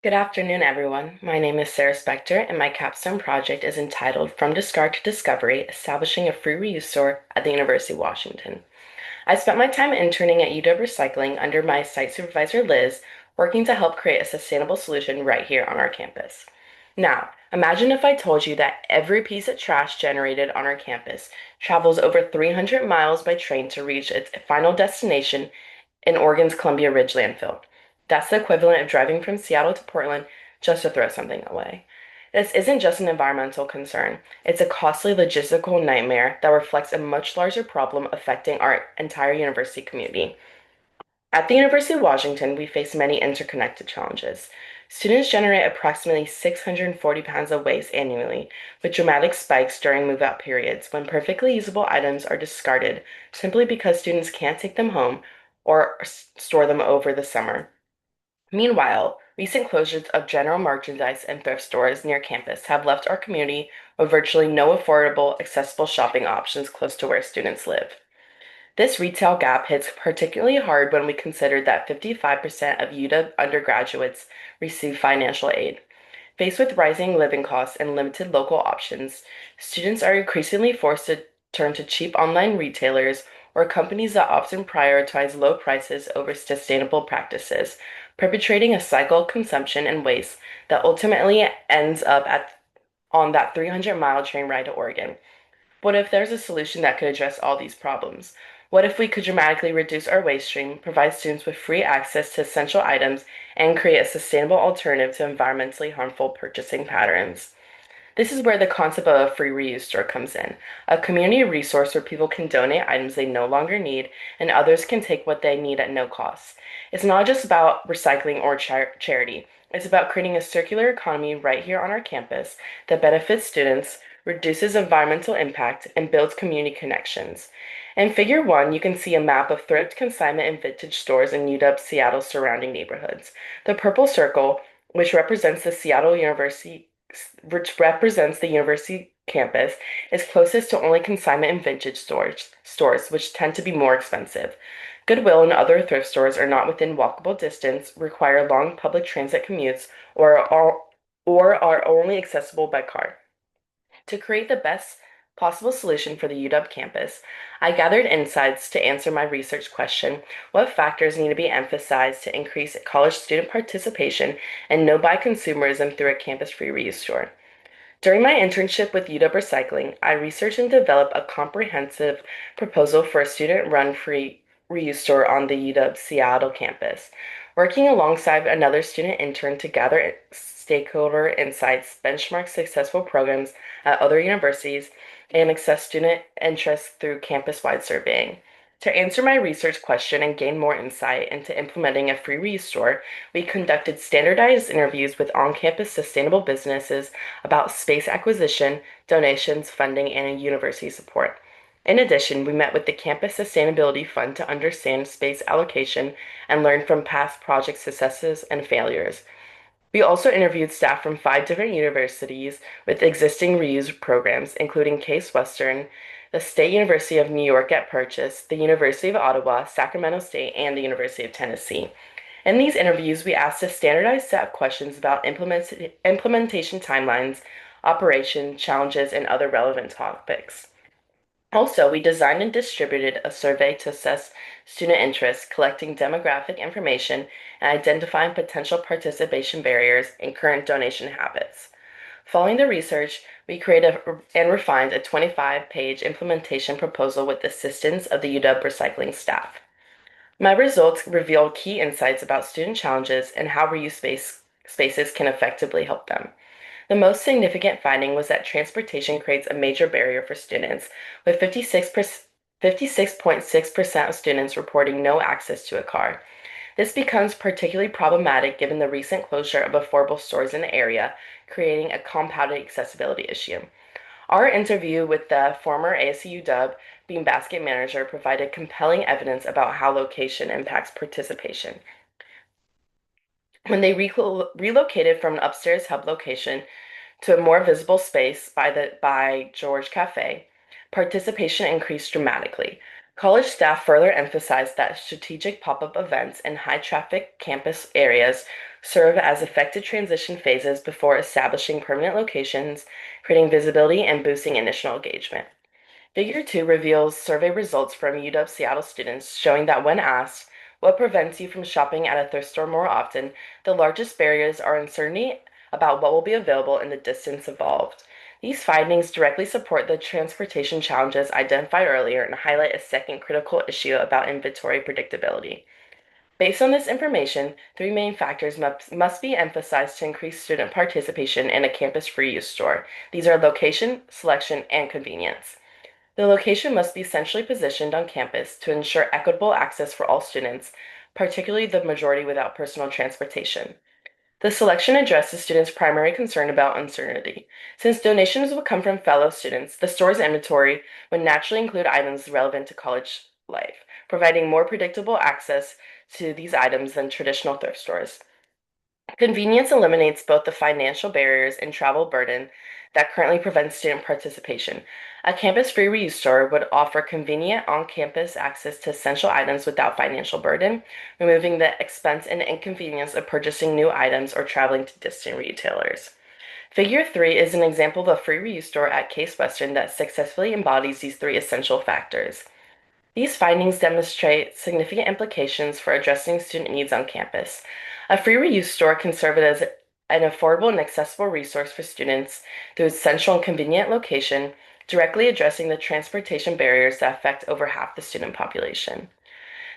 Good afternoon, everyone. My name is Sarah Spector, and my capstone project is entitled From Discard to Discovery, Establishing a Free Reuse Store at the University of Washington. I spent my time interning at UW Recycling under my site supervisor, Liz, working to help create a sustainable solution right here on our campus. Now, imagine if I told you that every piece of trash generated on our campus travels over 300 miles by train to reach its final destination in Oregon's Columbia Ridge landfill. That's the equivalent of driving from Seattle to Portland just to throw something away. This isn't just an environmental concern, it's a costly logistical nightmare that reflects a much larger problem affecting our entire university community. At the University of Washington, we face many interconnected challenges. Students generate approximately 640 pounds of waste annually, with dramatic spikes during move-out periods when perfectly usable items are discarded simply because students can't take them home or store them over the summer. Meanwhile, recent closures of general merchandise and thrift stores near campus have left our community with virtually no affordable, accessible shopping options close to where students live. This retail gap hits particularly hard when we consider that 55% of UW undergraduates receive financial aid. Faced with rising living costs and limited local options, students are increasingly forced to turn to cheap online retailers or companies that often prioritize low prices over sustainable practices, perpetrating a cycle of consumption and waste that ultimately ends up on that 300-mile train ride to Oregon. What if there's a solution that could address all these problems? What if we could dramatically reduce our waste stream, provide students with free access to essential items, and create a sustainable alternative to environmentally harmful purchasing patterns? This is where the concept of a free reuse store comes in, a community resource where people can donate items they no longer need and others can take what they need at no cost. It's not just about recycling or charity. It's about creating a circular economy right here on our campus that benefits students, reduces environmental impact, and builds community connections. In Figure 1, you can see a map of thrift, consignment, and vintage stores in UW Seattle's surrounding neighborhoods. The purple circle, which represents the Seattle University which represents the university campus, is closest to only consignment and vintage stores, which tend to be more expensive. Goodwill and other thrift stores are not within walkable distance, require long public transit commutes, or are only accessible by car. To create the best possible solution for the UW campus, I gathered insights to answer my research question: what factors need to be emphasized to increase college student participation and no-buy consumerism through a campus-free reuse store? During my internship with UW Recycling, I researched and developed a comprehensive proposal for a student-run free reuse store on the UW Seattle campus. Working alongside another student intern to gather stakeholder insights, benchmark successful programs at other universities, and assess student interest through campus-wide surveying. To answer my research question and gain more insight into implementing a free reuse store, we conducted standardized interviews with on-campus sustainable businesses about space acquisition, donations, funding, and university support. In addition, we met with the Campus Sustainability Fund to understand space allocation and learn from past project successes and failures. We also interviewed staff from 5 different universities with existing reuse programs, including Case Western, the State University of New York at Purchase, the University of Ottawa, Sacramento State, and the University of Tennessee. In these interviews, we asked a standardized set of questions about implementation timelines, operation, challenges, and other relevant topics. Also, we designed and distributed a survey to assess student interest, collecting demographic information and identifying potential participation barriers and current donation habits. Following the research, we created and refined a 25-page implementation proposal with the assistance of the UW Recycling staff. My results reveal key insights about student challenges and how spaces can effectively help them. The most significant finding was that transportation creates a major barrier for students, with 56.6% of students reporting no access to a car. This becomes particularly problematic given the recent closure of affordable stores in the area, creating a compounded accessibility issue. Our interview with the former ASU Dub Bean Basket manager provided compelling evidence about how location impacts participation. When they relocated from an upstairs hub location to a more visible space by George Cafe, participation increased dramatically. College staff further emphasized that strategic pop-up events in high-traffic campus areas serve as effective transition phases before establishing permanent locations, creating visibility, and boosting initial engagement. Figure 2 reveals survey results from UW Seattle students showing that when asked, what prevents you from shopping at a thrift store more often, the largest barriers are uncertainty about what will be available and the distance involved. These findings directly support the transportation challenges identified earlier and highlight a second critical issue about inventory predictability. Based on this information, three main factors must be emphasized to increase student participation in a campus free use store. These are location, selection, and convenience. The location must be centrally positioned on campus to ensure equitable access for all students, particularly the majority without personal transportation. The selection addresses students' primary concern about uncertainty. Since donations will come from fellow students, the store's inventory would naturally include items relevant to college life, providing more predictable access to these items than traditional thrift stores. Convenience eliminates both the financial barriers and travel burden that currently prevent student participation. A campus free reuse store would offer convenient on campus access to essential items without financial burden, removing the expense and inconvenience of purchasing new items or traveling to distant retailers. Figure 3 is an example of a free reuse store at Case Western that successfully embodies these three essential factors. These findings demonstrate significant implications for addressing student needs on campus. A free reuse store can serve as an affordable and accessible resource for students through its central and convenient location, directly addressing the transportation barriers that affect over half the student population.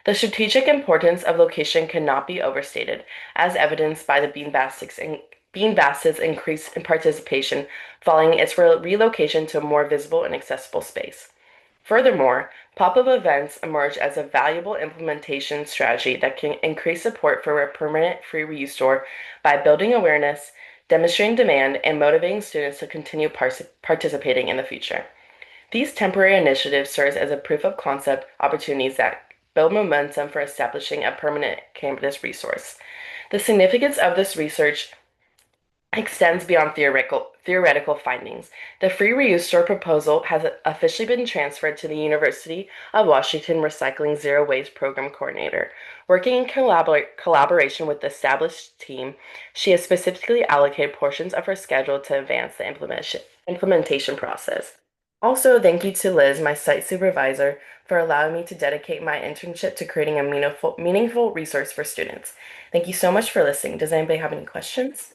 The strategic importance of location cannot be overstated, as evidenced by the Bean Basset's increase in participation following its relocation to a more visible and accessible space. Furthermore, pop-up events emerge as a valuable implementation strategy that can increase support for a permanent free reuse store by building awareness, demonstrating demand, and motivating students to continue participating in the future. These temporary initiatives serve as a proof of concept opportunities that build momentum for establishing a permanent campus resource. The significance of this research extends beyond theoretical findings. The free reuse store proposal has officially been transferred to the University of Washington Recycling Zero Waste Program Coordinator. Working in collaboration with the established team, she has specifically allocated portions of her schedule to advance the implementation process. Also, thank you to Liz, my site supervisor, for allowing me to dedicate my internship to creating a meaningful resource for students. Thank you so much for listening. Does anybody have any questions?